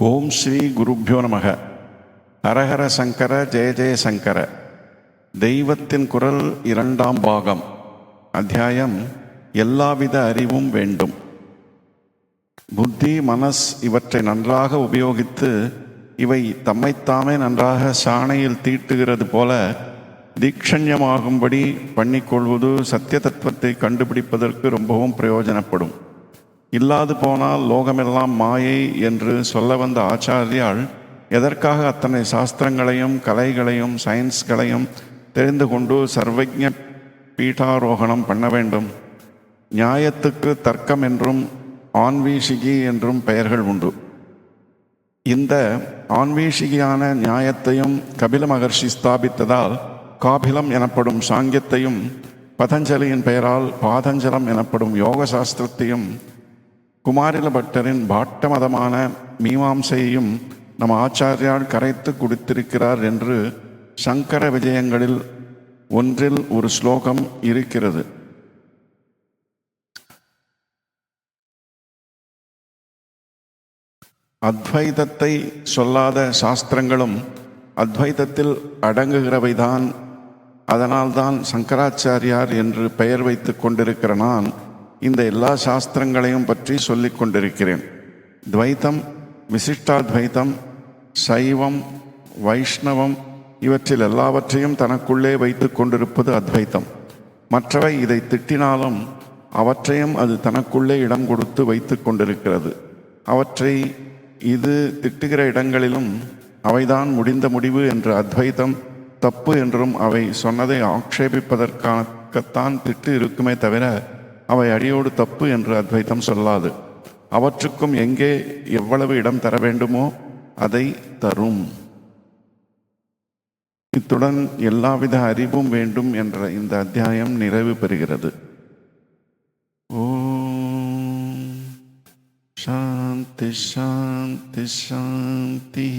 ஓம் ஸ்ரீ குருப்யோ நமக. ஹரஹர சங்கர ஜெய ஜெய சங்கர. தெய்வத்தின் குரல் 2ஆம் பாகம். அத்தியாயம் எல்லாவித அறிவும் வேண்டும். புத்தி மனஸ் இவற்றை நன்றாக உபயோகித்து இவை தம்மைத்தாமே நன்றாக சாணையில் தீட்டுகிறது போல தீக்ஷண்யமாகும்படி பண்ணிக்கொள்வது சத்திய தத்துவத்தை கண்டுபிடிப்பதற்கு ரொம்பவும் பிரயோஜனப்படும். இல்லாது போனால் லோகமெல்லாம் மாயை என்று சொல்ல வந்த ஆச்சாரியால் எதற்காக அத்தனை சாஸ்திரங்களையும் கலைகளையும் சயின்ஸ்களையும் தெரிந்து கொண்டு சர்வஜ பீட்டாரோகணம் பண்ண வேண்டும்? நியாயத்துக்கு தர்க்கம் என்றும் ஆன்வீஷிகி என்றும் பெயர்கள் உண்டு. இந்த ஆன்வீஷிகியான நியாயத்தையும் கபில மகர்ஷி ஸ்தாபித்ததால் காபிலம் எனப்படும் சாங்கியத்தையும், பதஞ்சலியின் பெயரால் பாதஞ்சலம் எனப்படும் யோக சாஸ்திரத்தையும், குமாரில பட்டரின் பாட்ட மதமான மீமாம்சையையும் நம் ஆச்சாரியால் கரைத்து குடித்திருக்கிறார் என்று சங்கர விஜயங்களில் ஒன்றில் ஒரு ஸ்லோகம் இருக்கிறது. அத்வைதத்தை சொல்லாத சாஸ்திரங்களும் அத்வைதத்தில் அடங்குகிறவைதான். அதனால்தான் சங்கராச்சாரியார் என்று பெயர் வைத்து கொண்டிருக்கிற நான் இந்த எல்லா சாஸ்திரங்களையும் பற்றி சொல்லிக் கொண்டிருக்கிறேன். துவைத்தம், விசிஷ்டாத்வைத்தம், சைவம், வைஷ்ணவம் இவற்றில் எல்லாவற்றையும் தனக்குள்ளே வைத்து கொண்டிருப்பது அத்வைத்தம். மற்றவை இதை திட்டினாலும் அவற்றையும் அது தனக்குள்ளே இடம் கொடுத்து வைத்து கொண்டிருக்கிறது. அவற்றை இது திட்டுகிற இடங்களிலும் அவைதான் முடிந்த முடிவு என்று அத்வைத்தம் தப்பு என்றும் அவை சொன்னதை ஆக்ஷேபிப்பதற்காகத்தான் திட்டு இருக்குமே தவிர அவை அடியோடு தப்பு என்று அத்வைத்தம் சொல்லாது. அவற்றுக்கும் எங்கே எவ்வளவு இடம் தர வேண்டுமோ அதை தரும். இத்துடன் எல்லாவித அறிவும் வேண்டும் என்ற இந்த அத்தியாயம் நிறைவு பெறுகிறது. ஓம் சாந்தி சாந்தி சாந்தி.